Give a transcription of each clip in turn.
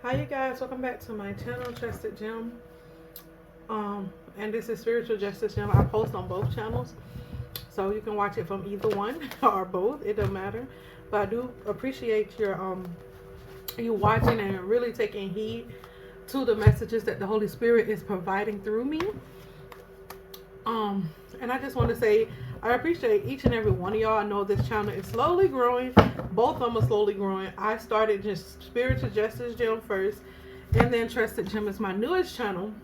Hi you guys, welcome back to my channel, Trusted Gem. And this is Spiritual Justice Gem. I post on both channels, so you can watch it from either one or both. It doesn't matter. But I do appreciate you watching and really taking heed to the messages that the Holy Spirit is providing through me. And I just want to say I appreciate each and every one of y'all. I know this channel is slowly growing. Both of them are slowly growing. I started just Spiritual Justice Gem first, and then Trusted Gem is my newest channel.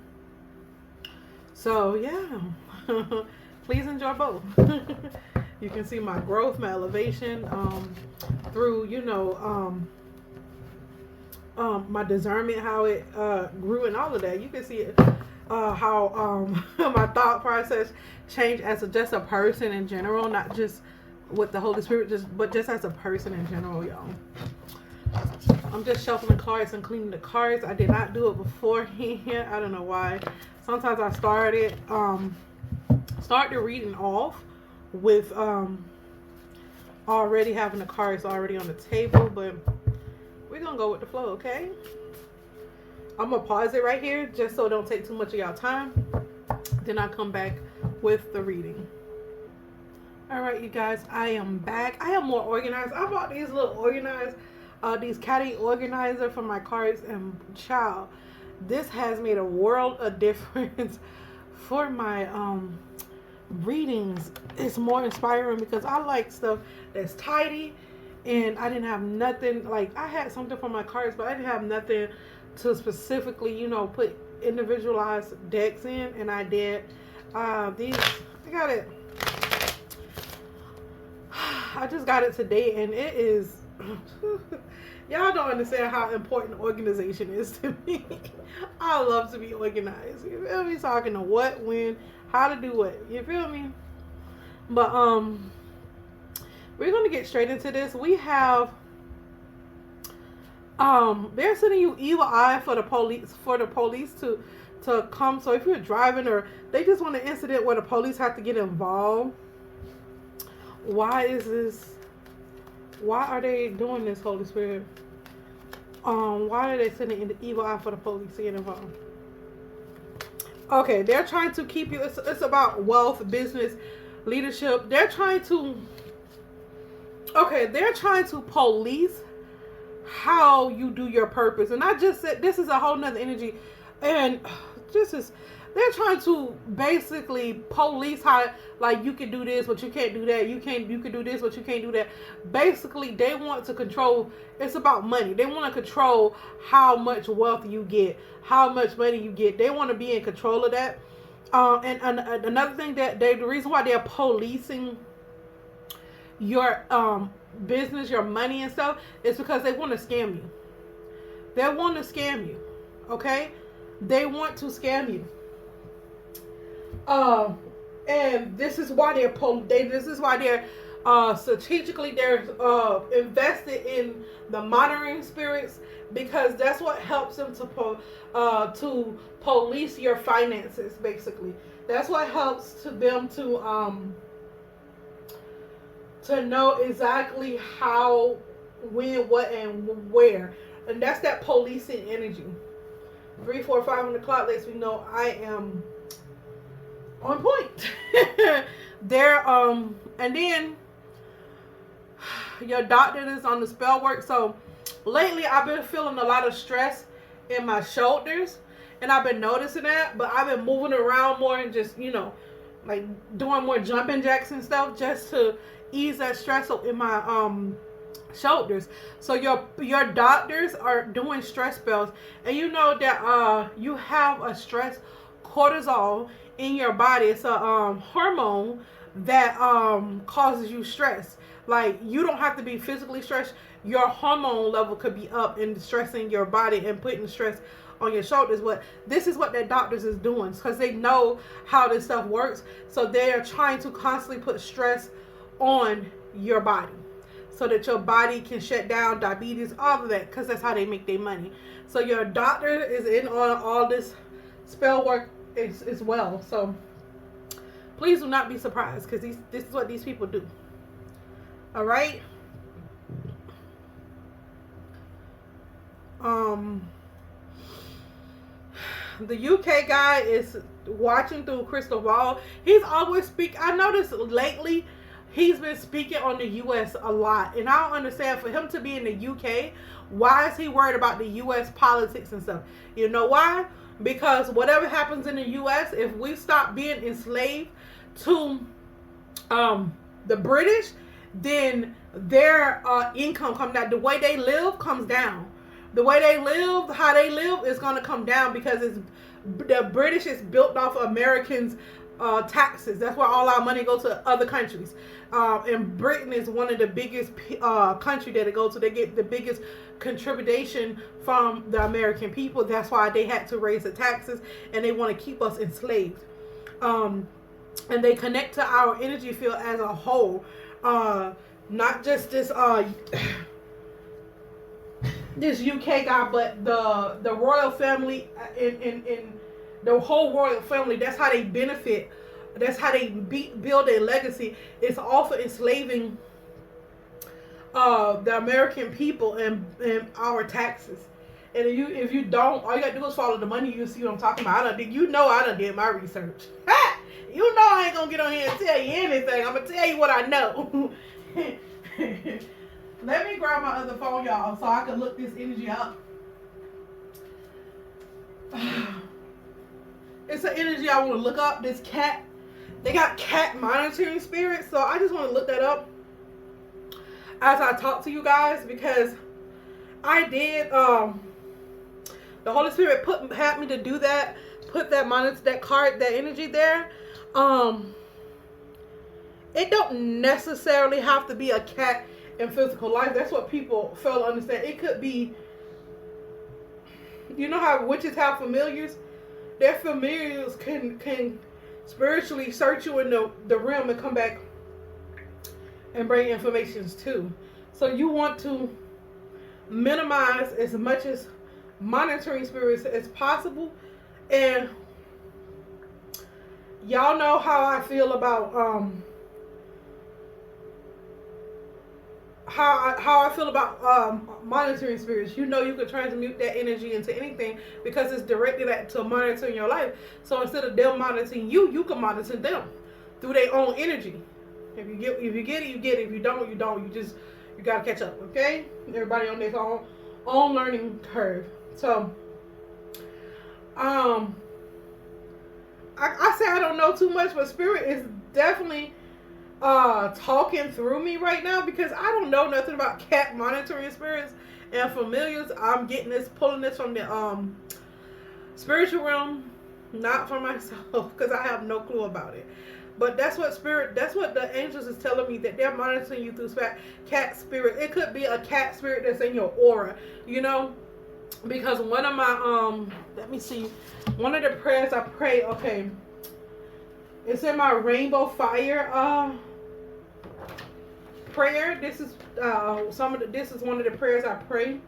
So yeah, please enjoy both. You can see my growth, my elevation, through my discernment, how it grew, and all of that. You can see it. How my thought process changed as just a person in general, not just with the Holy Spirit, but just as a person in general, y'all. I'm just shuffling cards and cleaning the cards. I did not do it beforehand. I don't know why. Sometimes I started the reading off with already having the cards already on the table, but we're gonna go with the flow, okay? I'm gonna pause it right here just so it don't take too much of y'all time. Then I'll come back with the reading. Alright, you guys, I am back. I am more organized. I bought these little organized, these caddy organizer for my cards, and child, this has made a world of difference for my readings. It's more inspiring because I like stuff that's tidy, and I didn't have nothing. Like, I had something for my cards, but I didn't have nothing to specifically, put individualized decks in, and I did. These, I got it. I just got it today, and it is. Y'all don't understand how important organization is to me. I love to be organized. You feel me? So I can know what, when, how to do what. You feel me? But we're gonna get straight into this. We have. They're sending you evil eye for the police to come. So if you're driving, or they just want an incident where the police have to get involved. Why is this? Why are they doing this, Holy Spirit? Why are they sending in the evil eye for the police to get involved? Okay, they're trying to keep you. It's about wealth, business, leadership. They're trying to. Okay, they're trying to police how you do your purpose. And I just said this is a whole nother energy, and they're trying to basically police how, like, you can do this but you can't do that, you can do this but you can't do that. Basically they want to control. It's about money. They want to control how much wealth you get, how much money you get. They want to be in control of that. And another thing that the reason why they're policing your business, your money and stuff, is because they want to scam you. They want to scam you. Okay? They want to scam you. And this is why they're strategically invested in the monitoring spirits, because that's what helps them to police your finances. Basically, that's what helps them to know exactly how, when, what, and where. And that's that policing energy. 3, 4, 5 on the clock lets me know I am on point. And then your doctor is on the spell work. So lately I've been feeling a lot of stress in my shoulders, and I've been noticing that, but I've been moving around more and just, like doing more jumping jacks and stuff just to ease that stress in my shoulders. So your doctors are doing stress spells, and you know that you have a stress cortisol in your body. It's a hormone that causes you stress. Like, you don't have to be physically stressed. Your hormone level could be up and stressing your body and putting stress on your shoulders. But this is what their doctors is doing, because they know how this stuff works. So they are trying to constantly put stress on your body so that your body can shut down diabetes, all of that, because that's how they make their money. So your doctor is in on all this spell work as well. So please do not be surprised, because this is what these people do. All right. the UK guy is watching through crystal ball. He's always speak. I noticed lately he's been speaking on the US a lot, and I don't understand, for him to be in the UK, why is he worried about the US politics and stuff? You know why? Because whatever happens in the US, if we stop being enslaved to the British, then their income comes down. The way they live comes down. The way they live, how they live, is going to come down, because the British is built off Americans' taxes. That's why all our money goes to other countries. And Britain is one of the biggest country that it goes to. They get the biggest contribution from the American people. That's why they had to raise the taxes, and they want to keep us enslaved. And they connect to our energy field as a whole. Not just this this UK guy, but the royal family in the whole royal family. That's how they benefit. That's how they build their legacy. It's all for enslaving the American people and our taxes. And if you don't, all you gotta do is follow the money. You see what I'm talking about. I done did my research. You know I ain't gonna get on here and tell you anything. I'm gonna tell you what I know. Let me grab my other phone, y'all, so I can look this energy up. It's an energy I want to look up. This cat. They got cat monitoring spirits, so I just want to look that up as I talk to you guys, because I did. The Holy Spirit had me to do that. Put that that energy there. It don't necessarily have to be a cat in physical life. That's what people fail to understand. It could be, you know how witches have familiars? Their familiars can spiritually search you in the realm and come back and bring informations too. So you want to minimize as much as monitoring spirits as possible. And y'all know how I feel about how I feel about monitoring spirits. You know, you can transmute that energy into anything, because it's directed to monitoring your life. So instead of them monitoring you, you can monitor them through their own energy. If you get it, you get it. If you don't, you don't. You gotta catch up. Okay, everybody on their own learning curve. So I say I don't know too much, but spirit is definitely talking through me right now, because I don't know nothing about cat monitoring spirits and familiars. I'm pulling this from the spiritual realm, not for myself, because I have no clue about it. But that's what the angels is telling me, that they're monitoring you through cat spirit. It could be a cat spirit that's in your aura, you know, because one of my let me see, one of the prayers I pray, okay, it's in my rainbow fire prayer. This is this is one of the prayers I pray.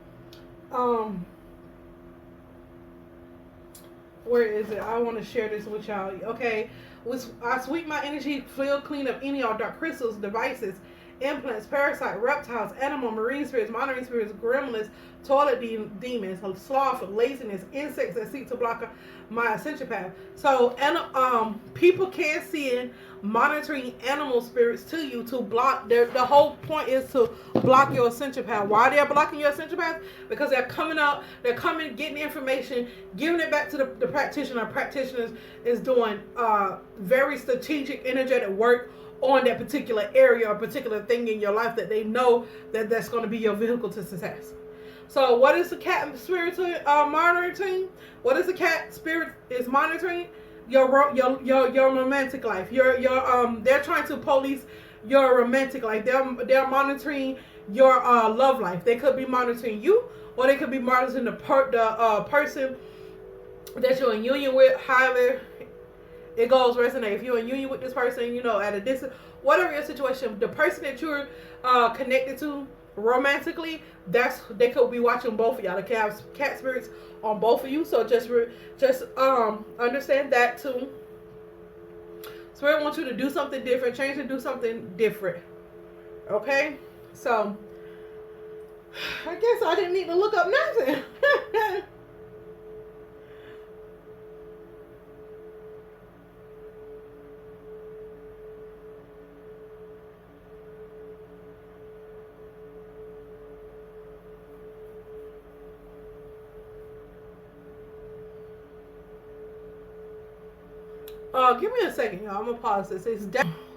Where is it? I want to share this with y'all. Okay, I sweep my energy field clean of any or dark crystals, devices, implants, parasite, reptiles, animal, marine spirits, monitoring spirits, gremlins, toilet demons, sloth, laziness, insects that seek to block my ascension path. So, people can see monitoring animal spirits to you to block. The whole point is to block your ascension path. Why they're blocking your ascension path? Because they're coming out, getting the information, giving it back to the practitioner. Practitioners is doing very strategic, energetic work on that particular area or particular thing in your life that they know that's going to be your vehicle to success. So what is the cat spirit monitoring? What is the cat spirit is monitoring? Your romantic life. They're trying to police your romantic life. They're monitoring your love life. They could be monitoring you, or they could be monitoring the person that you're in union with. However it goes, resonate. If you're in union with this person, you know, at a distance, whatever your situation, the person that you're connected to romantically, they could be watching both of y'all. They can have cat spirits on both of you. So just understand that too. Spirit wants you to do something different, change to do something different. Okay, so I guess I didn't need to look up nothing. Give me a second, y'all. I'm gonna pause this.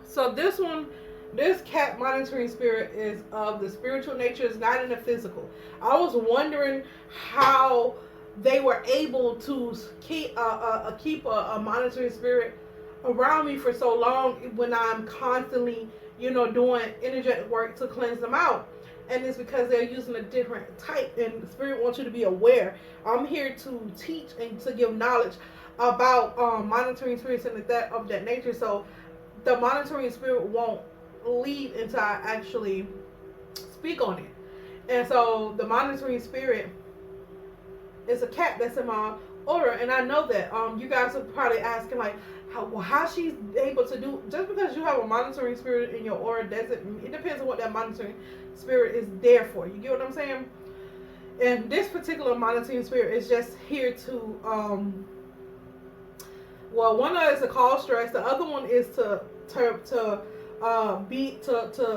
So this one, this cat monitoring spirit is of the spiritual nature. It's not in the physical. I was wondering how they were able to keep a monitoring spirit around me for so long when I'm constantly, doing energetic work to cleanse them out. And it's because they're using a different type, and the spirit wants you to be aware. I'm here to teach and to give knowledge about monitoring spirits and that of that nature. So the monitoring spirit won't leave until I actually speak on it. And so the monitoring spirit is a cat that's in my aura, and I know that you guys are probably asking like how she's able to do. Just because you have a monitoring spirit in your aura doesn't, it depends on what that monitoring spirit is there for. You get what I'm saying? And this particular monitoring spirit is just here to well, one is to cause stress. The other one is to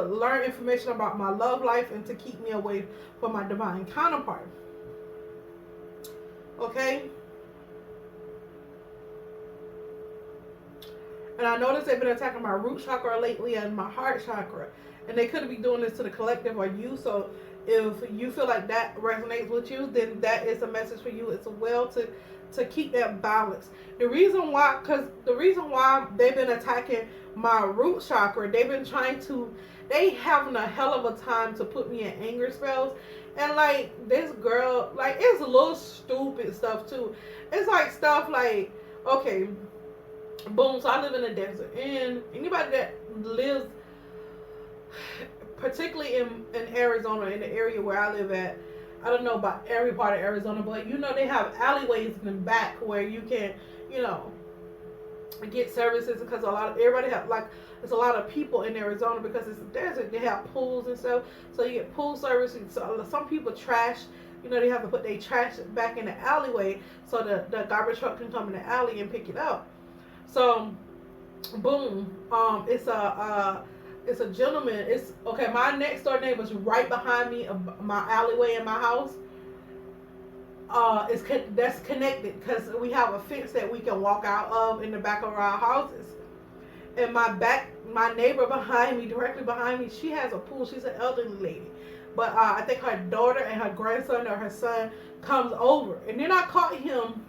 learn information about my love life and to keep me away from my divine counterpart. Okay? And I noticed they've been attacking my root chakra lately and my heart chakra. And they could be doing this to the collective or you. So if you feel like that resonates with you, then that is a message for you as well to keep that balance. The reason why they've been attacking my root chakra, they having a hell of a time to put me in anger spells. And like this girl, like it's a little stupid stuff too. It's like stuff like, okay, boom, so I live in the desert. And anybody that lives particularly in Arizona, in the area where I live at, I don't know about every part of Arizona, but they have alleyways in the back where you can, get services, because there's a lot of people in Arizona because it's a desert. They have pools and stuff, so you get pool services. So some people trash, they have to put their trash back in the alleyway so the garbage truck can come in the alley and pick it up. So, boom, it's a gentleman. It's okay. My next door neighbor's right behind me, my alleyway in my house. That's connected because we have a fence that we can walk out of in the back of our houses. And my neighbor behind me, directly behind me, she has a pool. She's an elderly lady, but I think her daughter and her grandson or her son comes over, and then I caught him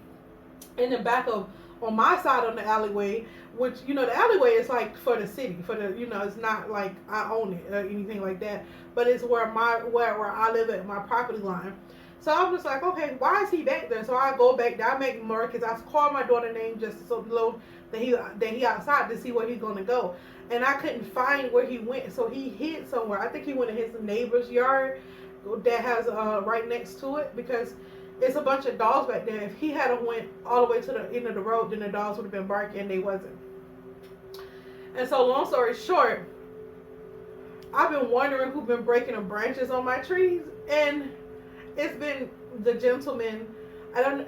in the back of on my side of the alleyway, which the alleyway is like for the city, it's not like I own it or anything like that, but it's where I live at my property line. So I'm just like, okay, why is he back there? So I go back there, I make more, because I call my daughter name just so low that he outside to see where he's gonna go, and I couldn't find where he went, so he hid somewhere. I think he went in his neighbor's yard that has right next to it, because it's a bunch of dogs back there. If he had went all the way to the end of the road, then the dogs would have been barking, and they wasn't. And so long story short, I've been wondering who's been breaking the branches on my trees, and it's been the gentleman.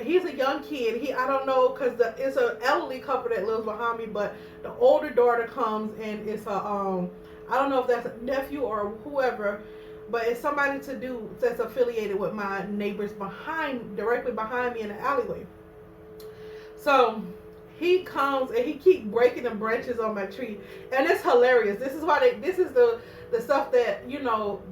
He's a young kid. I don't know, because it's an elderly couple that lives behind me, but the older daughter comes, and it's I don't know if that's a nephew or whoever, but it's somebody that's affiliated with my neighbors directly behind me in the alleyway. So he comes and he keeps breaking the branches on my tree, and it's hilarious. This is the stuff that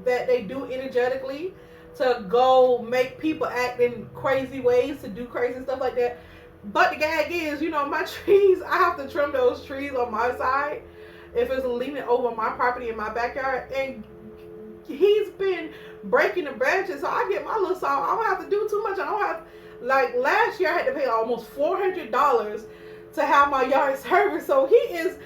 that they do energetically to go make people act in crazy ways, to do crazy stuff like that. But the gag is, my trees, I have to trim those trees on my side if it's leaning over my property in my backyard, and he's been breaking the branches, so I get my little salt. I don't have to do too much. I don't have, like last year I had to pay almost $400 to have my yard serviced. So he is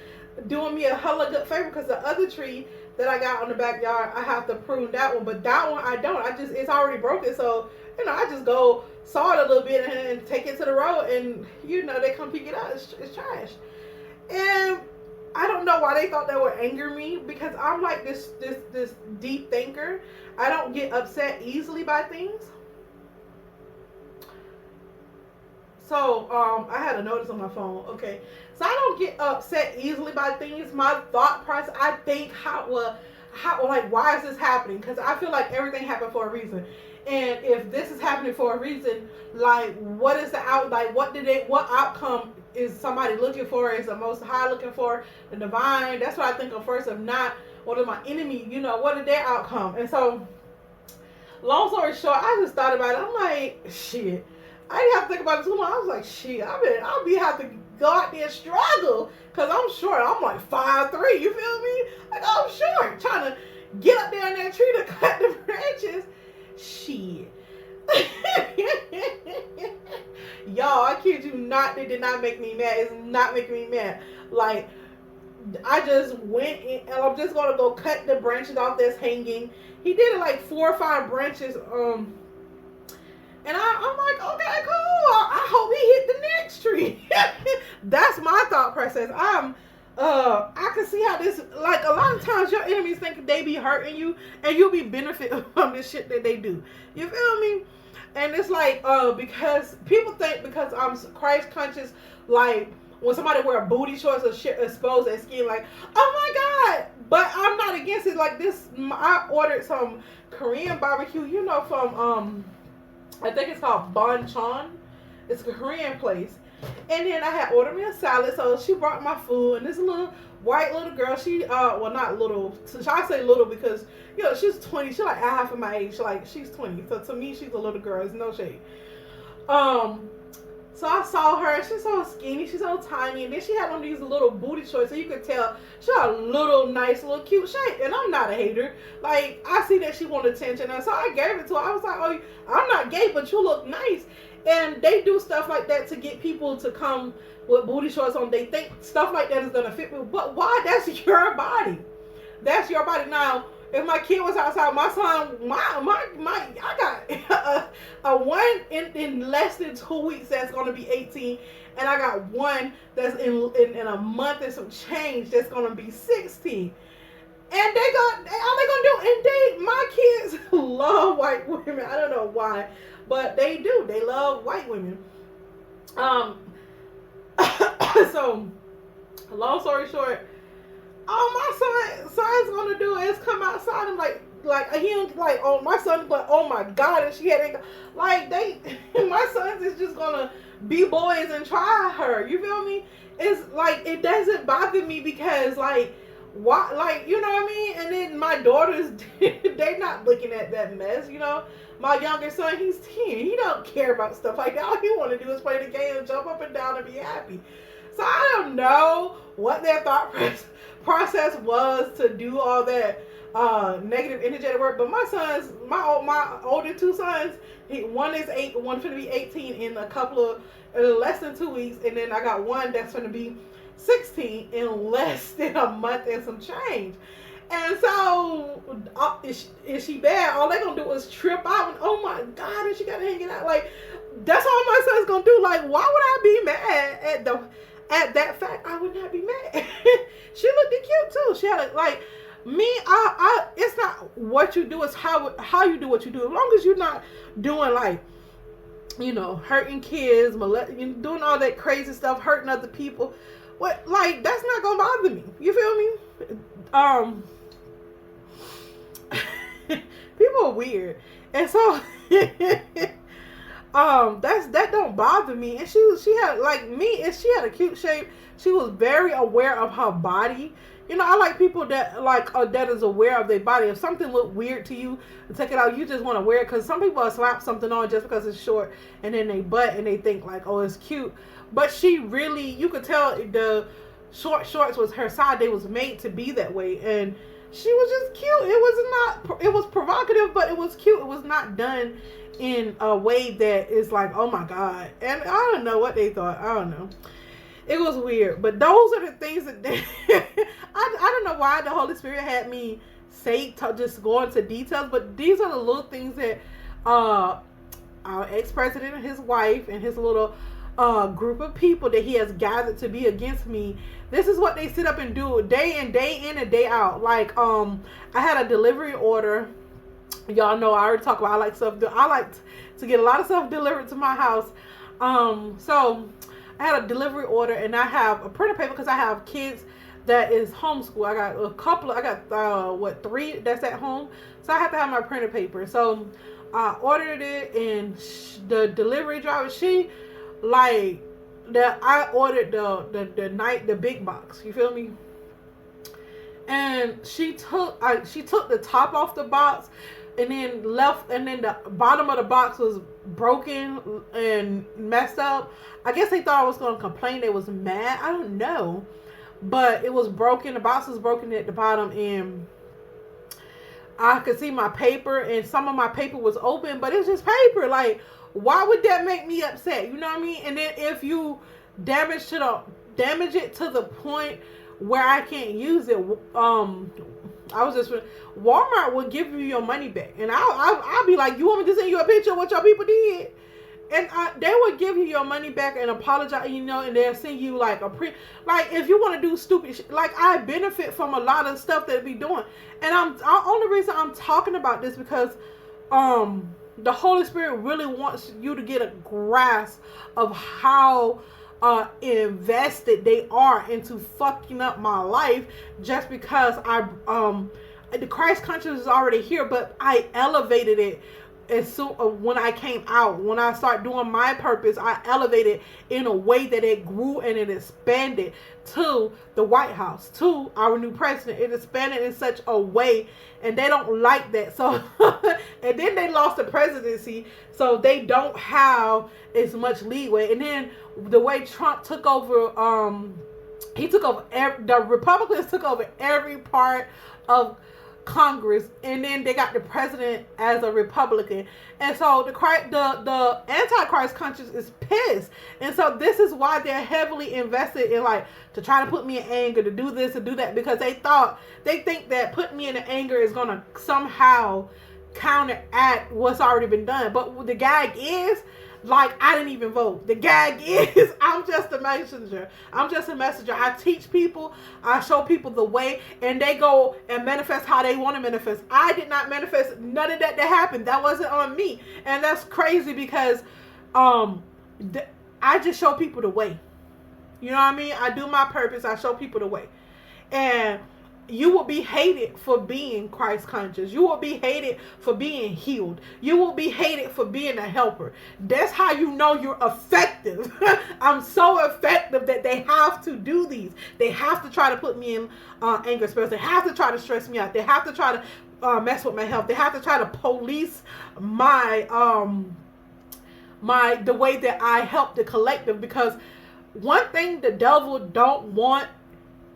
doing me a hella good favor, because the other tree that I got on the backyard, I have to prune that one, but that one I don't. It's already broken, so I just go saw it a little bit and take it to the road, and they come pick it up. It's trash, and I don't know why they thought that would anger me, because I'm like this deep thinker. I don't get upset easily by things. So I had a notice on my phone. Okay, so I don't get upset easily by things. My thought process, I think why is this happening? Because I feel like everything happened for a reason. And if this is happening for a reason, like what is the out? Like what outcome is somebody looking for? Is the Most High looking for? The divine? That's what I think of first. If not, what is my enemy? What is their outcome? And so, long story short, I just thought about it. I'm like, shit. I didn't have to think about it too long. I was like, shit, I'll be have to go out there and struggle. Cause I'm short. I'm like 5'3", you feel me? Like, I'm short. Trying to get up there in that tree to cut the branches. Shit. Y'all, I kid you not, it did not make me mad. It's not making me mad. Like, I just went in and I'm just gonna go cut the branches off that's hanging. He did it like 4 or 5 branches. And I'm like, okay, cool. I hope he hit the next tree. That's my thought process. I can see how this, like, a lot of times your enemies think they be hurting you and you'll be benefiting from the shit that they do. You feel me? And it's like, because people think because I'm Christ conscious, like, when somebody wear booty shorts or shit expose their skin, like, oh my God. But I'm not against it. Like this, I ordered some Korean barbecue, from, I think it's called Bonchon. It's a Korean place. And then I had ordered me a salad, so she brought my food. And this little white little girl, she well, not little. So I say little because she's 20. She's like half of my age. Like, she's 20. So to me, she's a little girl. It's no shade. So I saw her. She's so skinny. She's so tiny. And then she had on these little booty shorts, so you could tell she had a little nice, little cute shape. And I'm not a hater. Like, I see that she wanted attention, and so I gave it to her. I was like, oh, I'm not gay, but you look nice. And they do stuff like that to get people to come with booty shorts on. They think stuff like that is gonna fit me. But why? That's your body. That's your body. Now, if my kid was outside, my son, I got a one in less than 2 weeks that's gonna be 18, and I got one that's in a month and some change that's gonna be 16. And all they gonna do, and my kids love white women. I don't know why, but they do. They love white women. So, long story short, all my son's gonna do is come outside and like oh, my son's like, oh my God, and she had like my sons is just gonna be boys and try her. You feel me? It's like, it doesn't bother me because like, why, like, you know what I mean? And then my daughters, they not looking at that mess, My younger son, he's 10. He don't care about stuff like that. All he want to do is play the game and jump up and down and be happy. So I don't know what their thought process was to do all that negative energetic work. But my sons, my older 2 sons, one is 8, one's going to be 18 in less than 2 weeks, and then I got one that's going to be 16 in less than a month and some change. And so, is she bad? All they gonna do is trip out and, oh my God, and she gotta hang it out. Like, that's all my son's gonna do. Like, why would I be mad at that fact? I would not be mad. She looked cute too. She had me. It's not what you do, it's how you do what you do. As long as you're not doing like, hurting kids, doing all that crazy stuff, hurting other people. What, like, that's not gonna bother me. You feel me? People are weird, and so that don't bother me. And she had, like me, and she had a cute shape. She was very aware of her body. I like people that that is aware of their body. If something look weird to you, take it out. You just want to wear it, because some people will slap something on just because it's short, and then they butt and they think like, oh, it's cute. But she really, you could tell the short shorts was her side. They was made to be that way, and she was just cute. It was provocative, but it was cute. It was not done in a way that is like, oh my God. And I don't know what they thought. I don't know. It was weird. But those are the things that I don't know why the Holy Spirit had me say, to just go into details, but these are the little things that our ex-president and his wife and his little group of people that he has gathered to be against me. This is what they sit up and do day in and day out. Like, I had a delivery order. Y'all know I already talked about, I like to get a lot of stuff delivered to my house. So I had a delivery order, and I have a printer paper because I have kids that is homeschool. I got 3 that's at home. So I have to have my printer paper. So I ordered it, and the delivery driver, she like that I ordered the big box. You feel me? And she took the top off the box, and then the bottom of the box was broken and messed up. I guess they thought I was gonna complain. They was mad. I don't know, but it was broken. The box was broken at the bottom, and I could see my paper, and some of my paper was open, but it's just paper. Like, why would that make me upset? You know what I mean? And then if you damage it to the point where I can't use it, I was just Walmart will give you your money back, and I'll be like, you want me to send you a picture of what your people did? And they would give you your money back and apologize, you know, and they'll send you like like if you want to do stupid shit. Like, I benefit from a lot of stuff that we doing, and only reason I'm talking about this because the Holy Spirit really wants you to get a grasp of how invested they are into fucking up my life, just because the Christ consciousness is already here, but I elevated it as soon when I came out. When I started doing my purpose, I elevated in a way that it grew and it expanded to the White House, to our new president. It expanded in such a way, and they don't like that. So and then they lost the presidency, so they don't have as much leeway. And then the way Trump took over, he took over the Republicans took over every part of Congress, and then they got the president as a Republican, and so the Antichrist conscience is pissed, and so this is why they're heavily invested in, like, to try to put me in anger, to do this and do that, because they think that putting me in anger is gonna somehow counteract what's already been done. But the gag is, like, I didn't even vote. The gag is, I'm just a messenger. I teach people. I show people the way, and they go and manifest how they want to manifest. I did not manifest none of that happened. That wasn't on me. And that's crazy because I just show people the way. You know what I mean? I do my purpose. I show people the way. And you will be hated for being Christ conscious. You will be hated for being healed. You will be hated for being a helper. That's how you know you're effective. I'm so effective that they have to do these. They have to try to put me in anger spells. They have to try to stress me out. They have to try to mess with my health. They have to try to police my the way that I help the collective. Because one thing the devil don't want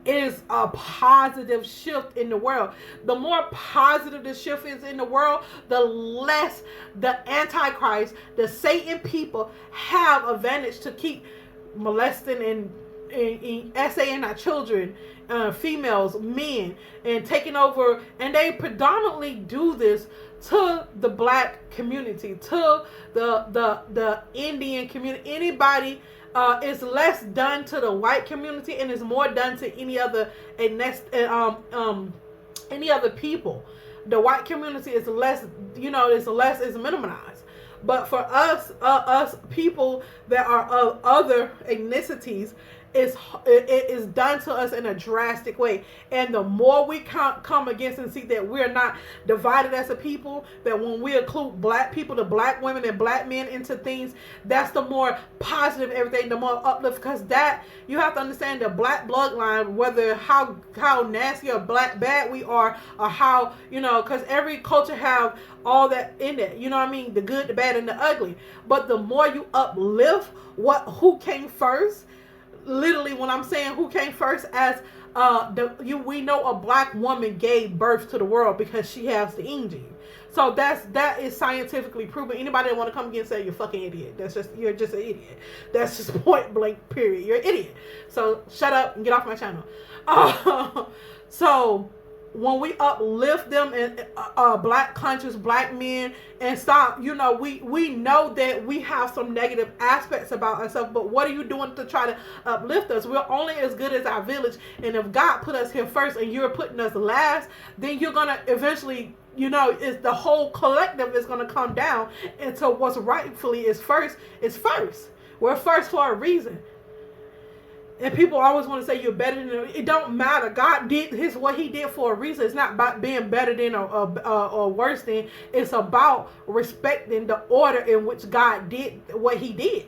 is a positive shift in the world. The more positive the shift is in the world, the less the Antichrist, the Satan people have advantage to keep molesting and essaying our children, females, men, and taking over. And they predominantly do this to the black community, to the Indian community. Anybody. It's less done to the white community, and it's more done to any other people. The white community is less, is minimized. But for us people that are of other ethnicities, it is done to us in a drastic way. And the more we come against and see that we're not divided as a people, that when we include black people, the black women and black men into things, that's the more positive everything, the more uplift. Because that, you have to understand the black bloodline, whether how nasty or black bad we are, or how, because every culture have all that in it, you know what I mean, the good, the bad, and the ugly. But the more you uplift who came first, literally when I'm saying who came first, as we know a black woman gave birth to the world because she has the engine. So that is scientifically proven. Anybody that want to come again and say you're fucking idiot, you're just an idiot. That's just point blank period. You're an idiot. So shut up and get off my channel. So when we uplift them and black conscious black men and stop, we know that we have some negative aspects about ourselves, but what are you doing to try to uplift us? We're only as good as our village, and if God put us here first and you're putting us last, then you're gonna eventually, it's the whole collective is gonna come down into what's rightfully is first. We're first for a reason. And people always want to say you're better than them. It don't matter. God did what he did for a reason. It's not about being better than or worse than. It's about respecting the order in which God did what he did.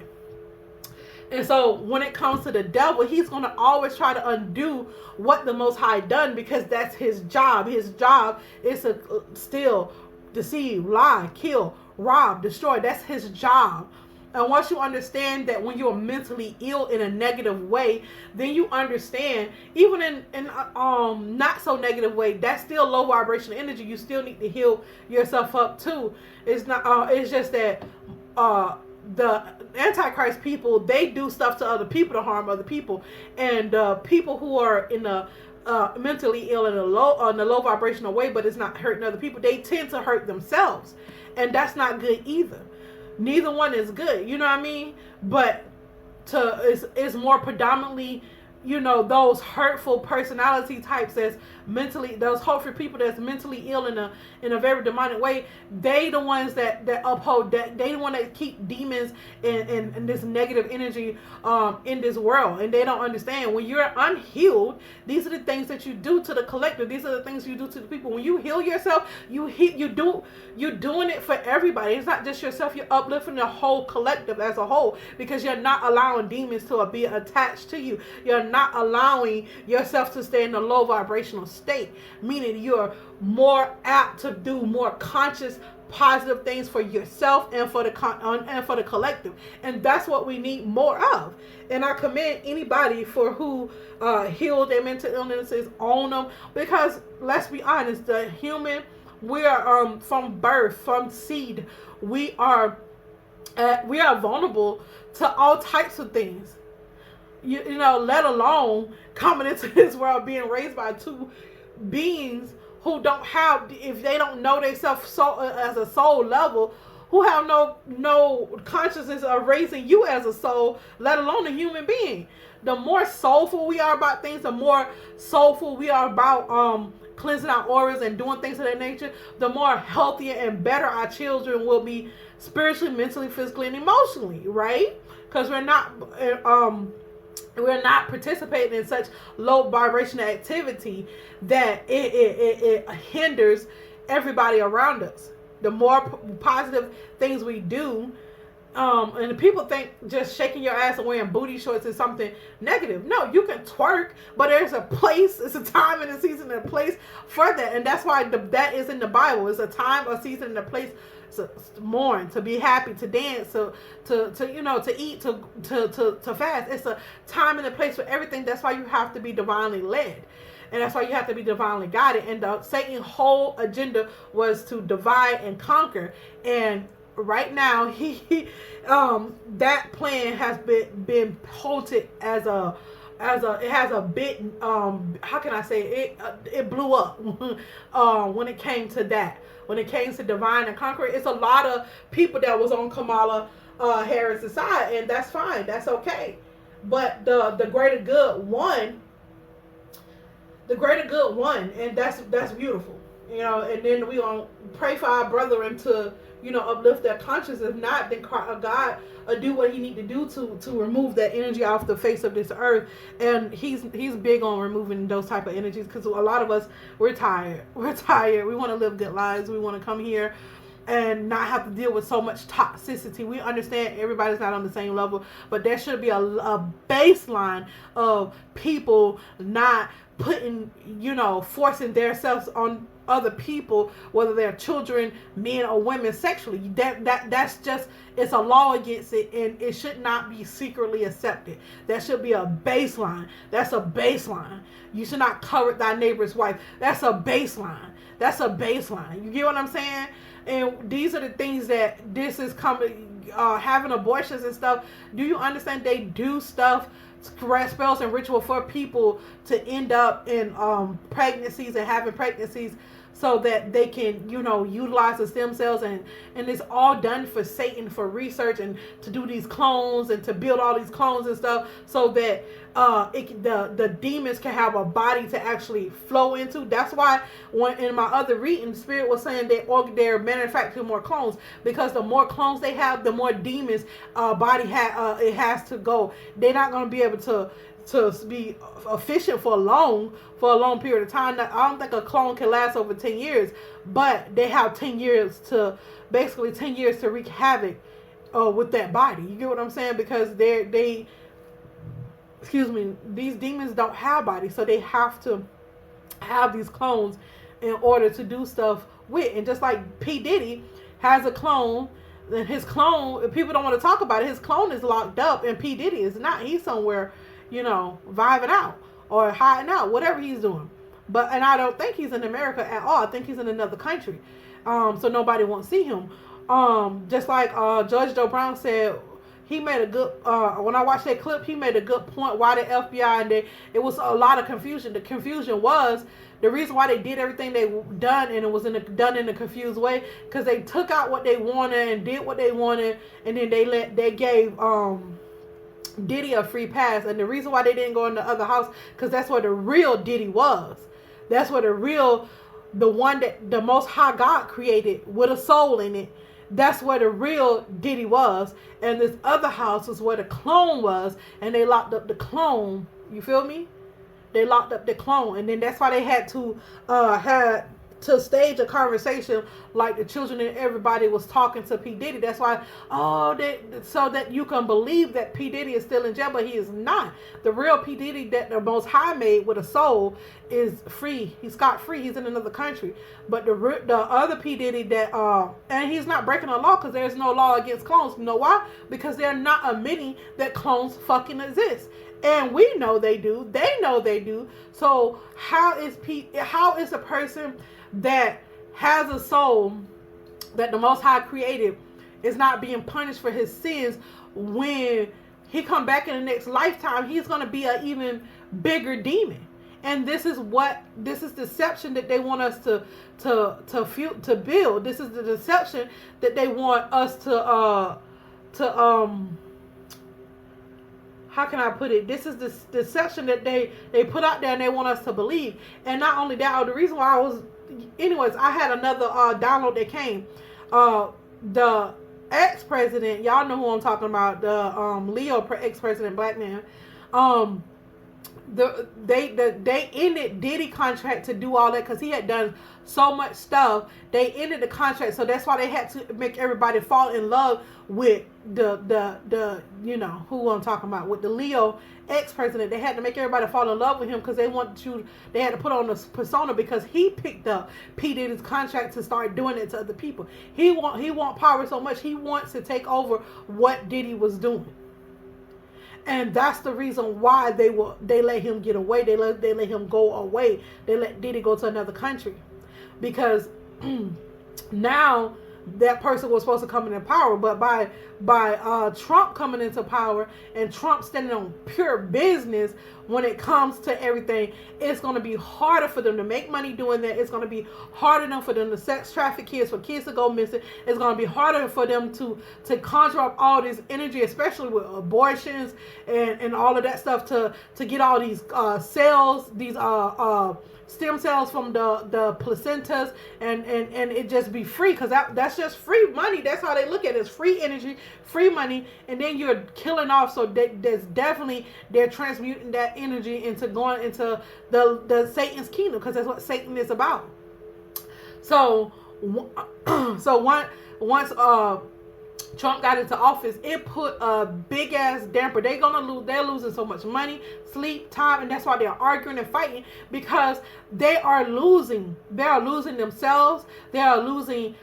And so when it comes to the devil, he's going to always try to undo what the Most High done, because that's his job. His job is to steal, deceive, lie, kill, rob, destroy. That's his job. And once you understand that when you're mentally ill in a negative way, then you understand, even in not so negative way, that's still low vibrational energy. You still need to heal yourself up too. It's not. It's just that the Antichrist people, they do stuff to other people to harm other people, and people who are in a mentally ill in a low vibrational way, but it's not hurting other people, they tend to hurt themselves, and that's not good either. Neither one is good, you know what I mean? But it's more predominantly, you know, those hurtful personality types those hurtful people that's mentally ill in a very demonic way. They the ones that uphold that. They the one that keep demons and this negative energy in this world. And they don't understand, when you're unhealed, these are the things that you do to the collective. These are the things you do to the people. When you heal yourself, you're doing it for everybody. It's not just yourself. You're uplifting the whole collective as a whole, because you're not allowing demons to be attached to you. You're not allowing yourself to stay in a low vibrational state, meaning you're more apt to do more conscious, positive things for yourself and for the collective. And that's what we need more of. And I commend anybody for who heal their mental illnesses, own them, because let's be honest, the human, we are from birth, from seed, we are vulnerable to all types of things. You know, let alone coming into this world being raised by two beings who don't have, if they don't know themselves so as a soul level, who have no consciousness of raising you as a soul, let alone a human being. The more soulful we are about things, the more soulful we are about cleansing our auras and doing things of that nature, the more healthier and better our children will be spiritually, mentally, physically, and emotionally, right? Because we're not participating in such low vibrational activity that it hinders everybody around us. The more positive things we do, and people think just shaking your ass and wearing booty shorts is something negative. No, you can twerk, but there's a place, it's a time and a season and a place for that. And that's why that is in the Bible. It's a time, a season, and a place to mourn, to be happy, to dance, to you know, to eat, to fast. It's a time and a place for everything. That's why you have to be divinely led, and that's why you have to be divinely guided. And Satan's whole agenda was to divide and conquer. And right now, that plan has been halted as a it has a bit how can I say it blew up when it came to that. When it came to divine and conquer, it's a lot of people that was on Kamala Harris' side, and that's fine, that's okay. But the greater good won. The greater good won, and that's beautiful, you know. And then we gonna pray for our brethren to, you know, uplift their conscience. If not, then God do what He need to do to remove that energy off the face of this earth. And He's big on removing those type of energies, because a lot of us, we're tired. We want to live good lives. We want to come here and not have to deal with so much toxicity. We understand everybody's not on the same level, but there should be a baseline of people not putting, you know, forcing themselves on other people, whether they're children, men, or women, sexually. That's just, it's a law against it, and it should not be secretly accepted. That should be a baseline. That's a baseline. You should not covet thy neighbor's wife. That's a baseline. That's a baseline. You get what I'm saying? And these are the things that this is coming, having abortions and stuff. Do you understand? They do stuff, spells and ritual for people to end up in pregnancies and having pregnancies, so that they can, you know, utilize the stem cells, and it's all done for Satan, for research, and to do these clones and to build all these clones and stuff, so that the demons can have a body to actually flow into. That's why when in my other reading, Spirit was saying that they're manufacturing more clones, because the more clones they have, the more demons body it has to go. They're not going to be able to be efficient for a long period of time. Now, I don't think a clone can last over 10 years, but they have 10 years to wreak havoc with that body. You get what I'm saying? Because they excuse me, these demons don't have bodies, so they have to have these clones in order to do stuff with. And just like P. Diddy has a clone, and his clone, people don't want to talk about it, his clone is locked up and P. Diddy is not. He's somewhere, vibing out or hiding out, whatever he's doing. And I don't think he's in America at all. I think he's in another country. So nobody won't see him. Just like Judge Joe Brown said, he made a good, when I watched that clip, he made a good point why the FBI, and it was a lot of confusion. The confusion was, the reason why they did everything they done, and it was done in a confused way, because they took out what they wanted and did what they wanted, and then they gave Diddy a free pass. And the reason why they didn't go in the other house, because that's where the real Diddy was. That's where the one that the Most High God created with a soul in it. That's where the real Diddy was. And this other house was where the clone was, and they locked up the clone. You feel me? They locked up the clone, and then that's why they had to stage a conversation like the children and everybody was talking to P. Diddy. That's why, so that you can believe that P. Diddy is still in jail, but he is not. The real P. Diddy that the Most High made with a soul is free. He's scot-free. He's in another country. But the other P. Diddy that, and he's not breaking the law, because there's no law against clones. You know why? Because they're not admitting that clones fucking exist. And we know they do. They know they do. So how is a person that has a soul that the Most High created is not being punished for his sins? When he come back in the next lifetime, he's going to be an even bigger demon. And this is deception that they want us to build. This is the deception that they want us to how can I put it? This is the deception that they put out there, and they want us to believe. And not only that, the reason why I had another download that came. The ex-president, y'all know who I'm talking about, the Leo ex-president, black man. They ended Diddy contract to do all that, because he had done so much stuff. They ended the contract, so that's why they had to make everybody fall in love with the who I'm talking about, with the Leo ex-president. They had to make everybody fall in love with him, because they had to put on this persona, because he picked up P. Diddy's contract to start doing it to other people. He want power so much, he wants to take over what Diddy was doing. And that's the reason why they let him get away. They let him go away. They let Diddy go to another country, because now that person was supposed to come into power, but by Trump coming into power, and Trump standing on pure business when it comes to everything, it's going to be harder for them to make money doing that. It's going to be harder for them to sex traffic kids, for kids to go missing. It's going to be harder for them to conjure up all this energy, especially with abortions and all of that stuff, to get all these cells, these stem cells from the placentas, and it just be free, because that's just free money. That's how they look at it. It's free energy, free money, and then you're killing off. So there's definitely, they're transmuting that energy into going into the Satan's kingdom, because that's what Satan is about. So once Trump got into office, it put a big ass damper. They're losing so much money, sleep, time, and that's why they're arguing and fighting, because they are losing themselves. They are losing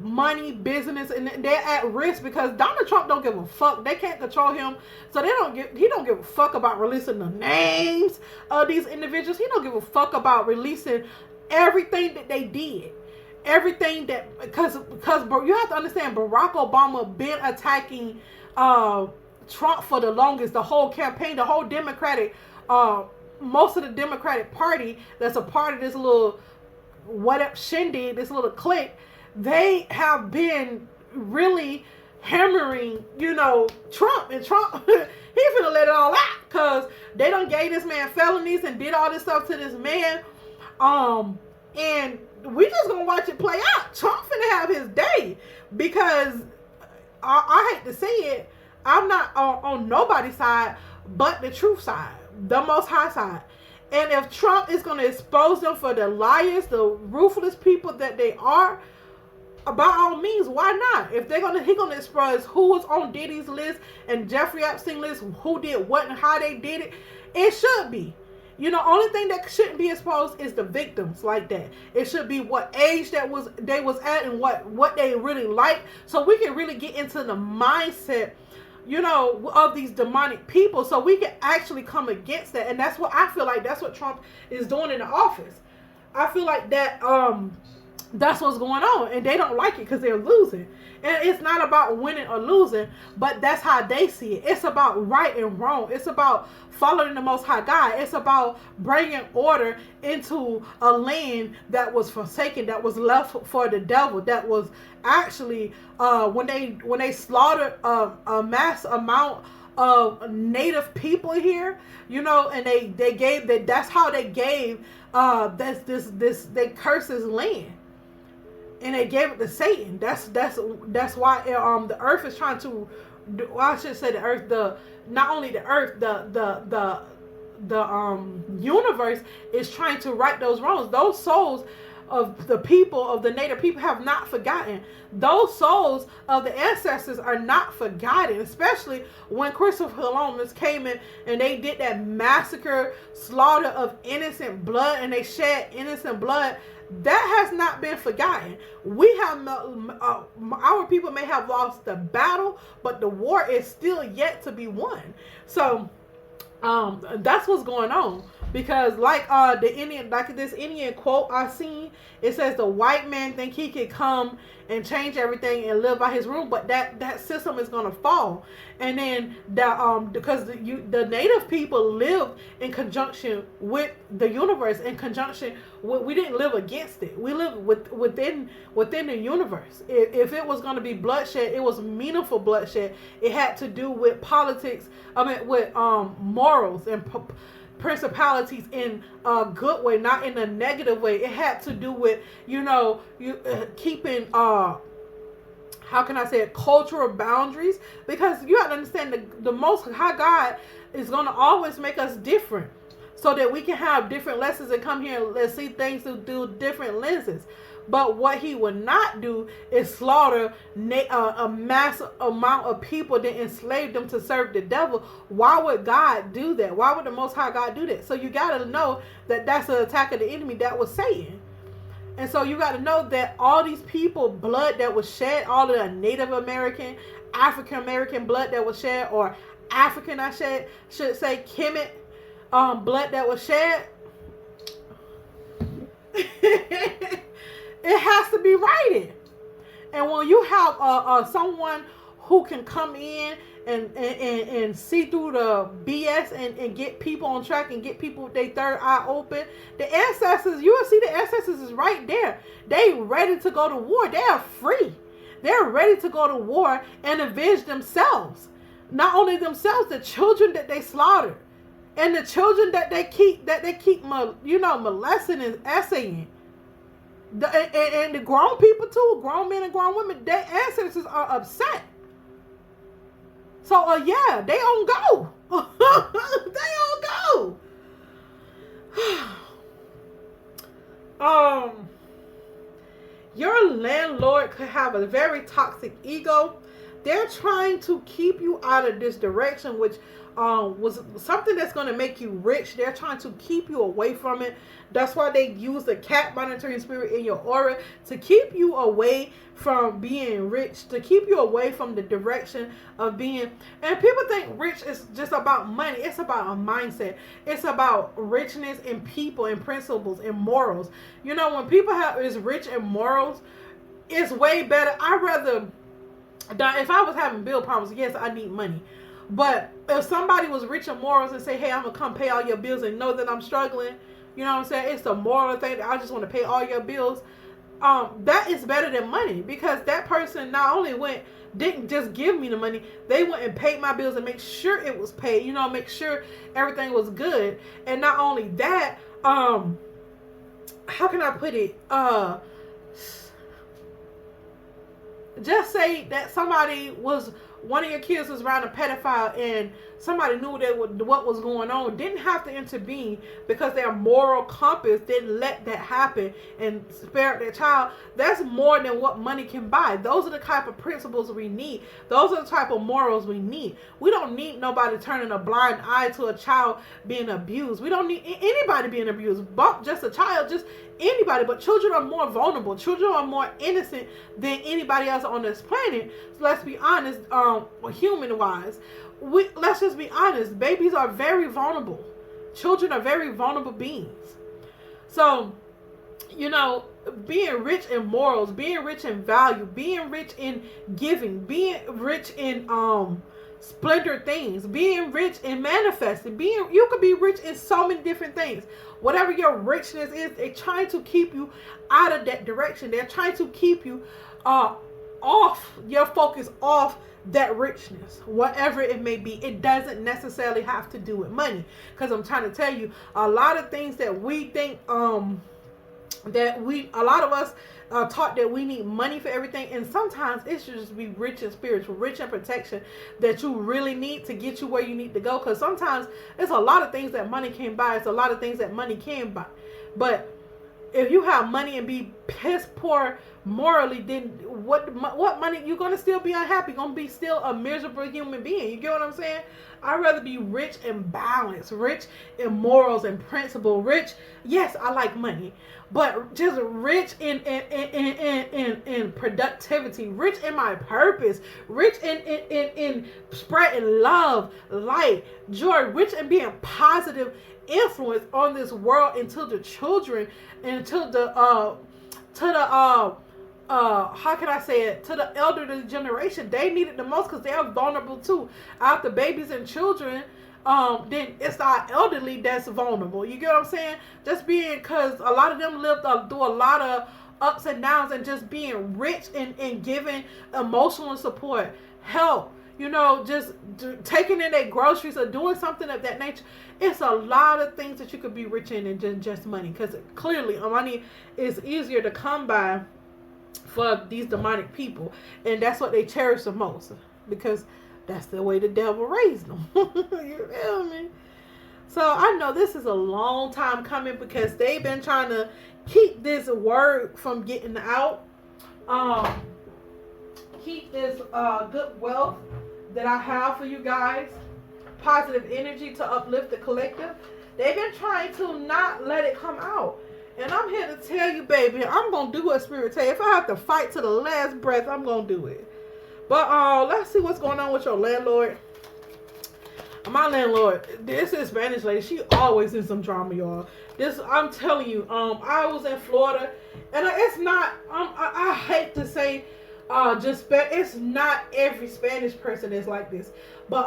money, business, and they're at risk, because Donald Trump don't give a fuck. They can't control him, so he don't give a fuck about releasing the names of these individuals. He don't give a fuck about releasing everything that they did. Everything that, because you have to understand, Barack Obama been attacking Trump for the longest. The whole campaign, the whole Democratic, most of the Democratic Party that's a part of this little shindig, this little clique, they have been really hammering, Trump. And Trump, he's gonna let it all out, because they done gave this man felonies and did all this stuff to this man, and we just gonna watch it play out. Trump finna have his day, because I hate to say it, I'm not on nobody's side but the truth side, the Most High side. And if Trump is gonna expose them for the liars, the ruthless people that they are, by all means, why not? If he gonna express who was on Diddy's list and Jeffrey Epstein list, who did what and how they did it, it should be. Only thing that shouldn't be exposed is the victims like that. It should be what age they was at and what they really like, so we can really get into the mindset, of these demonic people, so we can actually come against that. And that's what I feel like. That's what Trump is doing in the office. I feel like that. That's what's going on, and they don't like it because they're losing. And it's not about winning or losing, but that's how they see it. It's about right and wrong. It's about following the Most High God. It's about bringing order into a land that was forsaken, that was left for the devil, that was actually when they slaughtered a mass amount of native people here, and they gave that. That's how they gave they cursed his land. And they gave it to Satan. That's why the earth is trying to. Well, I should say the earth. Not only the earth, the universe is trying to right those wrongs. Those souls of the people, of the native people, have not forgotten. Those souls of the ancestors are not forgotten, especially when Christopher Columbus came in and they did that massacre, slaughter of innocent blood, and they shed innocent blood. That has not been forgotten. We have our people may have lost the battle, but the war is still yet to be won. So that's what's going on. Because this Indian quote I seen, it says the white man think he could come and change everything and live by his rule, but that system is gonna fall. And then because the native people lived in conjunction with the universe, in conjunction with, we didn't live against it. We lived within the universe. If it was gonna be bloodshed, it was meaningful bloodshed. It had to do with politics. With morals and principalities in a good way, not in a negative way. It had to do with keeping how can I say it, cultural boundaries, because you have to understand the Most High God is going to always make us different, so that we can have different lessons and come here and see things through different lenses. But what he would not do is slaughter a mass amount of people, then enslave them to serve the devil. Why would God do that? Why would the Most High God do that? So you got to know that that's an attack of the enemy. That was Satan. And so you got to know that all these people, blood that was shed, all of the Native American, African American blood that was shed, or African, I should say, Kemet blood that was shed, it has to be righted. And when you have someone who can come in and see through the BS and get people on track and get people with their third eye open, the ancestors, you will see the ancestors is right there. They ready to go to war. They are free. They're ready to go to war and avenge themselves. Not only themselves, the children that they slaughtered, and the children that they keep molesting and essaying. And the grown people too, grown men and grown women, their ancestors are upset. So yeah, they on go. They on go. Your landlord could have a very toxic ego. They're trying to keep you out of this direction, which was something that's going to make you rich. They're trying to keep you away from it. That's why they use the cat monitoring spirit in your aura to keep you away from being rich, to keep you away from the direction of being. And people think rich is just about money. It's about a mindset. It's about richness in people and principles and morals. When people is rich in morals, it's way better. If I was having bill problems, yes, I need money. But if somebody was rich in morals and say, hey, I'm going to come pay all your bills and know that I'm struggling, you know what I'm saying? It's the moral thing that I just want to pay all your bills. That is better than money, because that person not only didn't just give me the money, they went and paid my bills and make sure it was paid, make sure everything was good. And not only that, how can I put it? Just say that somebody was one of your kids was around a pedophile and somebody knew that what was going on, didn't have to intervene because their moral compass didn't let that happen and spare their child. That's more than what money can buy. Those are the type of principles we need. Those are the type of morals we need. We don't need nobody turning a blind eye to a child being abused. We don't need anybody being abused, but just a child, just anybody. But children are more vulnerable. Children are more innocent than anybody else on this planet. So let's be honest, human wise, let's just be honest. Babies are very vulnerable. Children are very vulnerable beings. So, being rich in morals, being rich in value, being rich in giving, being rich in splendor things, being rich in manifesting, you could be rich in so many different things. Whatever your richness is, they're trying to keep you out of that direction. They're trying to keep you off your focus, off that richness, whatever it may be. It doesn't necessarily have to do with money, because I'm trying to tell you, a lot of things that we think a lot of us are taught that we need money for everything, and sometimes it should just be rich in spiritual, rich in protection that you really need to get you where you need to go. Because sometimes it's a lot of things that money can't buy. It's a lot of things that money can buy. But if you have money and be piss poor morally, then what money? You're gonna still be unhappy. Gonna be still a miserable human being. You get what I'm saying? I'd rather be rich in balance, rich in morals and principle. Rich, yes, I like money, but just rich in productivity, rich in my purpose, rich in spreading love, light, joy, rich in being positive influence on this world, until the children, until how can I say it, to the elderly generation. They need it the most because they're vulnerable too. After babies and children, then it's our elderly that's vulnerable. You get what I'm saying? Just being, because a lot of them lived through a lot of ups and downs, and just being rich in giving emotional support, help, just taking in their groceries or doing something of that nature. It's a lot of things that you could be rich in than just money, because clearly money is easier to come by for these demonic people, and that's what they cherish the most, because that's the way the devil raised them. You feel me? So I know this is a long time coming, because they've been trying to keep this word from getting out, keep this good wealth that I have for you guys, positive energy to uplift the collective. They've been trying to not let it come out. And I'm here to tell you, baby, I'm going to do what Spirit tell you. If I have to fight to the last breath, I'm going to do it. But let's see what's going on with your landlord. My landlord, this is Spanish lady. She always in some drama, y'all. I'm telling you, I was in Florida, and it's not, I hate to say, it's not every Spanish person is like this, but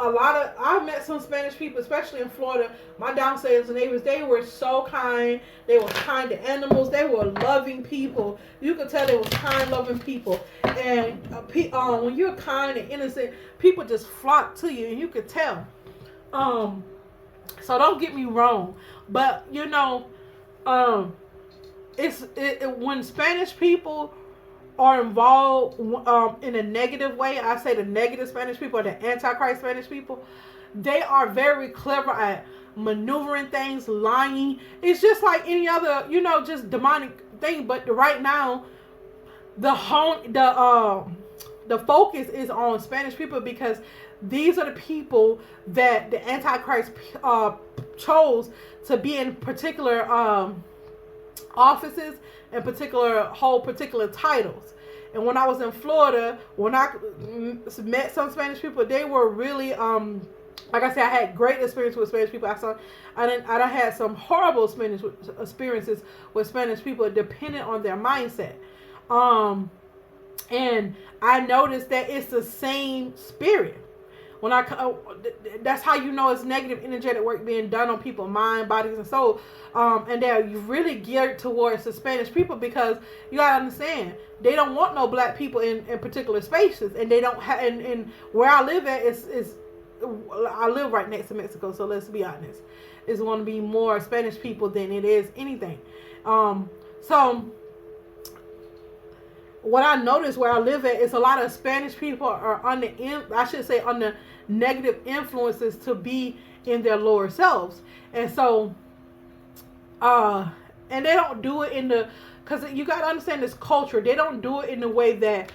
I've met some Spanish people, especially in Florida. My downstairs neighbors, they were so kind. They were kind to animals. They were loving people. You could tell they were kind, loving people. And when you're kind and innocent, people just flock to you, and you could tell. So don't get me wrong, but when Spanish people are involved in a negative way, I say the negative Spanish people, or the antichrist Spanish people, they are very clever at maneuvering things, lying. It's just like any other, just demonic thing. But right now, the focus is on Spanish people, because these are the people that the Antichrist chose to be in particular offices and particular titles. And when I was in Florida, when I met some Spanish people, they were really like I said, I had great experience with Spanish people. I done had some horrible experiences with Spanish people, depending on their mindset. And I noticed that it's the same spirit. When that's how you know it's negative energetic work being done on people's mind, bodies, and soul. And they're really geared towards the Spanish people, because you gotta understand, they don't want no black people in particular spaces, and they don't have. And where I live at is I live right next to Mexico, so let's be honest, it's going to be more Spanish people than it is anything. So what I noticed where I live at is a lot of Spanish people are on the I should say on the negative influences to be in their lower selves, and so uh and they don't do it in the, because you got to understand this culture, they don't do it in the way that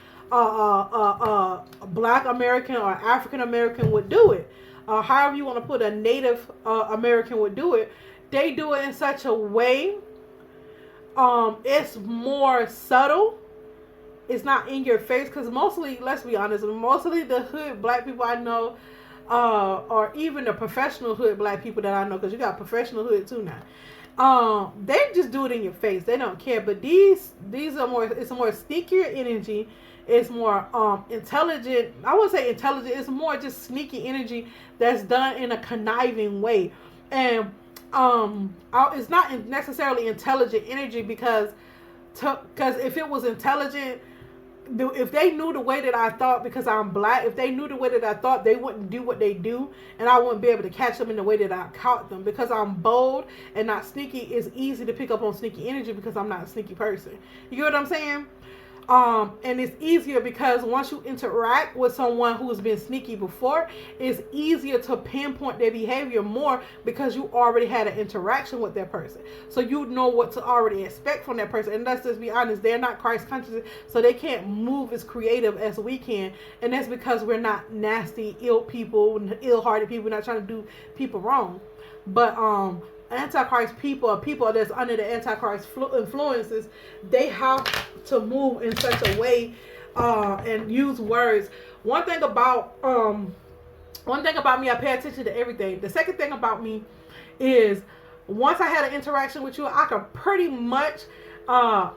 Black American or African American would do it, however you want to put a Native American would do it. They do it in such a way, it's more subtle, it's not in your face, because mostly, let's be honest, mostly the hood Black people I know, or even the professional hood Black people that I know, because you got professional hood too now. They just do it in your face. They don't care. But these are more. It's a more sneakier energy. It's more intelligent. I wouldn't say intelligent. It's more just sneaky energy that's done in a conniving way, and it's not necessarily intelligent energy because if it was intelligent, if they knew the way that I thought, because I'm Black, if they knew the way that I thought, they wouldn't do what they do, and I wouldn't be able to catch them in the way that I caught them. Because I'm bold and not sneaky, it's easy to pick up on sneaky energy because I'm not a sneaky person. You get what I'm saying? And it's easier because once you interact with someone who's been sneaky before, it's easier to pinpoint their behavior more because you already had an interaction with that person. So you know what to already expect from that person. And let's just be honest, they're not Christ conscious, so they can't move as creative as we can. And that's because we're not nasty, ill people, ill-hearted people. We're not trying to do people wrong. But Antichrist people, or people that's under the Antichrist influences, they have to move in such a way and use words. One thing about me, I pay attention to everything. The second thing about me is once I had an interaction with you, I can pretty much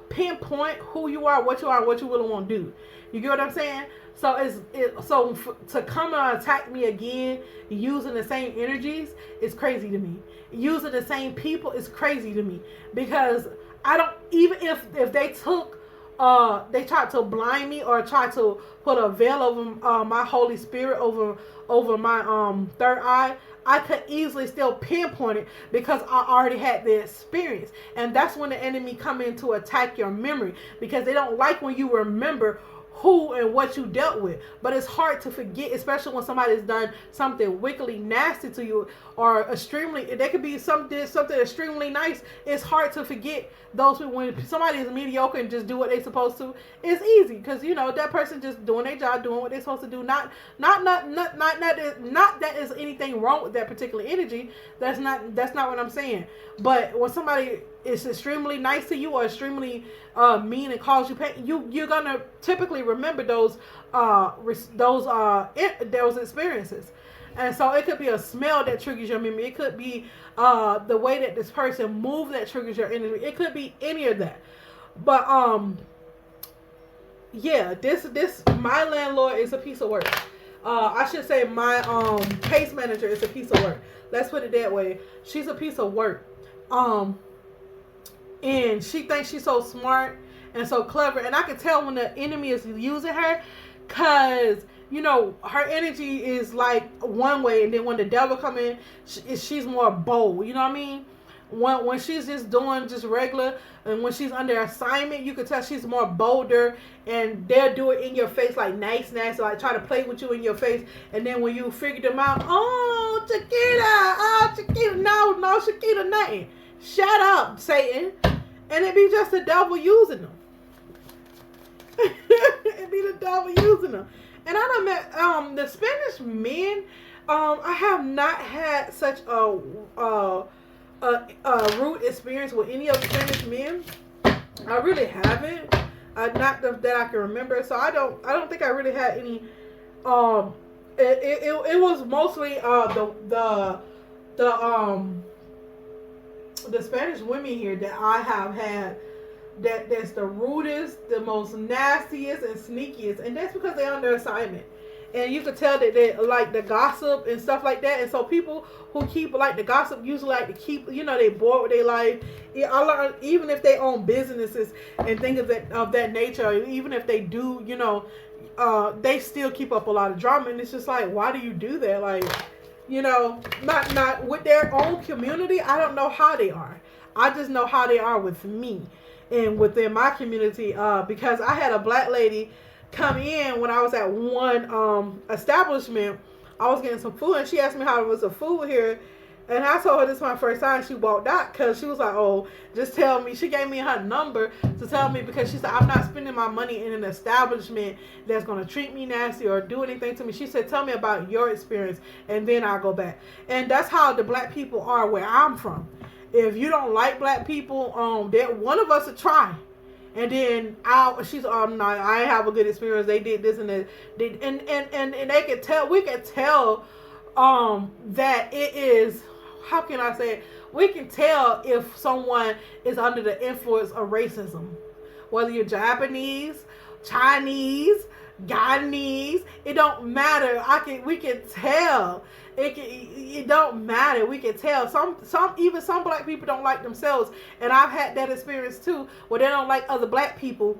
pinpoint who you are, what you really want to do. You get what I'm saying? So to come and attack me again using the same energies is crazy to me. Using the same people is crazy to me, because I don't, even if they took they tried to blind me or tried to put a veil over my Holy Spirit, over my third eye, I could easily still pinpoint it because I already had the experience. And that's when the enemy come in to attack your memory, because they don't like when you remember who and what you dealt with. But it's hard to forget, especially when somebody's done something wickedly nasty to you, or extremely, they could be something extremely nice. It's hard to forget those people. When somebody is mediocre and just do what they're supposed to, it's easy, because you know that person just doing their job, doing what they're supposed to do. Not that there's anything wrong with that particular energy. That's not what I'm saying. But when somebody is extremely nice to you or extremely mean and cause you pain, you're gonna typically remember those experiences. And so it could be a smell that triggers your memory. It could be the way that this person moved that triggers your energy. It could be any of that. But yeah, this my landlord is a piece of work. I should say my case manager is a piece of work. Let's put it that way. She's a piece of work. And she thinks she's so smart and so clever. And I can tell when the enemy is using her, because, you know, her energy is like one way. And then when the devil come in, she's more bold. You know what I mean? When she's just doing just regular, and when she's under assignment, you can tell she's more bolder, and they'll do it in your face, like nice, like try to play with you in your face. And then when you figure them out, oh, Chiquita, no, Chiquita, nothing. Shut up, Satan. And it be just the devil using them. It be the devil using them. And I done met the Spanish men. I have not had such a rude experience with any of the Spanish men. I really haven't. Not that I can remember. So I don't think I really had any. It was mostly the Spanish women here that I have had that's the rudest, the most nastiest and sneakiest, and that's because they're under assignment. And you can tell that they like the gossip and stuff like that. And so people who keep like the gossip usually like to keep, you know, they bored with their life. I learned, even if they own businesses and things of that nature, even if they do, you know, they still keep up a lot of drama. And it's just like, why do you do that? Like, you know, not with their own community. I don't know how they are. I just know how they are with me. and within my community, because I had a black lady come in when I was at one establishment. I was getting some food, and she asked me how it was the food here. And I told her this is my first time. She walked out because she was like, oh, just tell me. She gave me her number to tell me, because she said, I'm not spending my money in an establishment that's going to treat me nasty or do anything to me. She said, tell me about your experience, and then I'll go back. And that's how the black people are where I'm from. If you don't like black people, one of us will try. And then she's no, I ain't have a good experience. They did this and that. And they could tell, we could tell that it is, how can I say it? We can tell if someone is under the influence of racism. Whether you're Japanese, Chinese, Guyanese, it don't matter. We can tell. It don't matter. We can tell. Even some black people don't like themselves, and I've had that experience too, where they don't like other black people.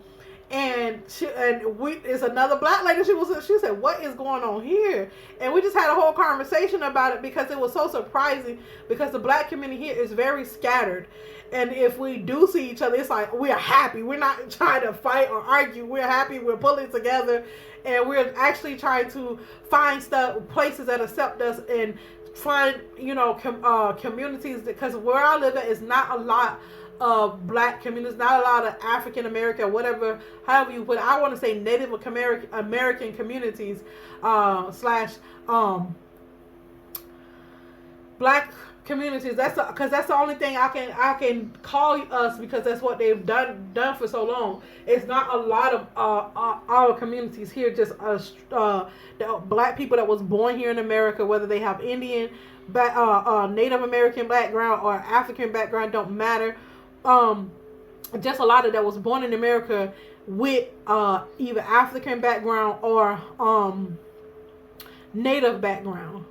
And it's another black lady. She said, "What is going on here?" And we just had a whole conversation about it, because it was so surprising, because the black community here is very scattered. And if we do see each other, it's like we are happy. We're not trying to fight or argue. We're happy. We're pulling together, and we're actually trying to find places that accept us, and find communities, because where I live at is not a lot of black communities, not a lot of African American, whatever, however you put it. I want to say Native American communities, slash black communities. Because that's the only thing I can call us, because that's what they've done for so long. It's not a lot of our communities here, just the black people that was born here in America, whether they have Indian, Native American background or African background, don't matter. Just a lot of that was born in America with either African background or Native background,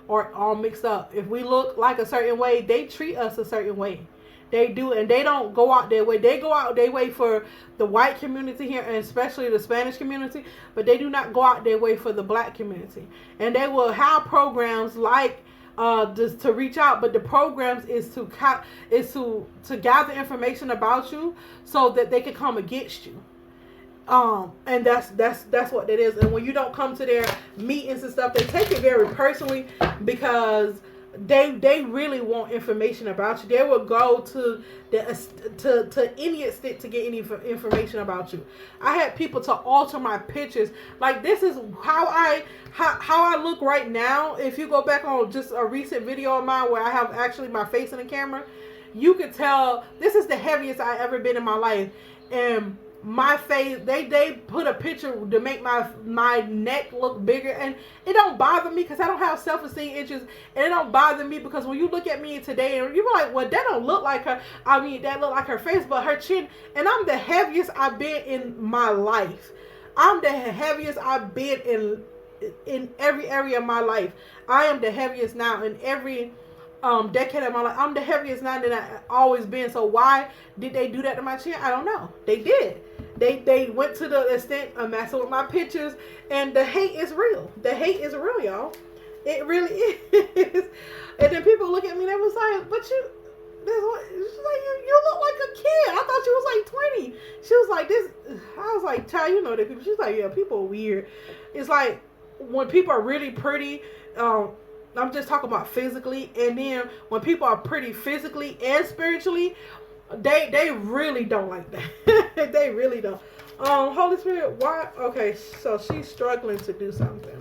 or all mixed up. If we look like a certain way, they treat us a certain way. They do, and they don't go out their way. They go out their way for the white community here, and especially the Spanish community, but they do not go out their way for the black community. And they will have programs like just to reach out, but the programs is to gather information about you so that they can come against you. And that's what it is. And when you don't come to their meetings and stuff, they take it very personally, because they really want information about you. They will go to any extent to get any information about you. I had people to alter my pictures. Like, this is how I look right now. If you go back on just a recent video of mine where I have actually my face in the camera, you could tell this is the heaviest I ever been in my life. And my face, they put a picture to make my neck look bigger, and it don't bother me, because I don't have self-esteem issues, and it don't bother me, because when you look at me today and you're like, well, that don't look like her. I mean, that look like her face, but her chin. And I'm the heaviest I've been in my life. I'm the heaviest I've been in every area of my life. I am the heaviest now in every decade of my life. I'm the heaviest now than I always been. So why did they do that to my chin? I don't know. They did. They went to the extent of messing with my pictures, and the hate is real. The hate is real, y'all. It really is. And then people look at me, they was like, but you look like a kid. I thought you was like 20. She was like, this. I was like, child, you know that people. She's like, yeah, people are weird. It's like when people are really pretty, I'm just talking about physically, and then when people are pretty physically and spiritually, they really don't like that. They really don't. Holy Spirit, why? Okay, so she's struggling to do something.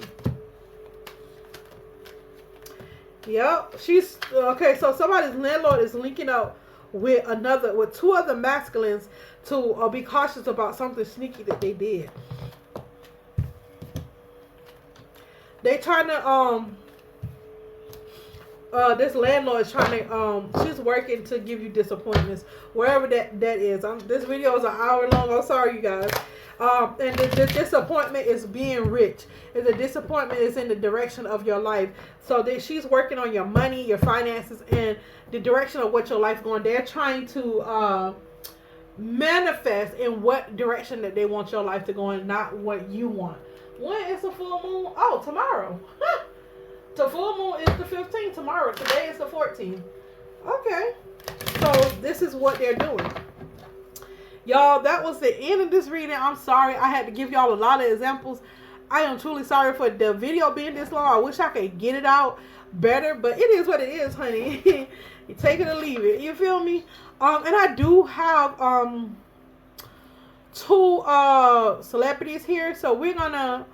Yep, she's okay. So somebody's landlord is linking up with two other masculines to be cautious about something sneaky that they did. They trying to this landlord is trying to she's working to give you disappointments wherever that is. This video is an hour long. I'm sorry, you guys. And the disappointment is being rich, and the disappointment is in the direction of your life. So that she's working on your money, your finances, and the direction of what your life's going. They're trying to manifest in what direction that they want your life to go, and not what you want. When is the full moon? Oh, tomorrow. The full moon is the 15th tomorrow. Today is the 14th. Okay. So this is what they're doing. Y'all, that was the end of this reading. I'm sorry. I had to give y'all a lot of examples. I am truly sorry for the video being this long. I wish I could get it out better, but it is what it is, honey. You take it or leave it. You feel me? And I do have two celebrities here, so we're gonna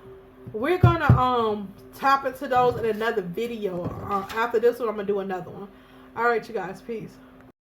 tap into those in another video. After this one, I'm gonna do another one. All right, you guys, peace.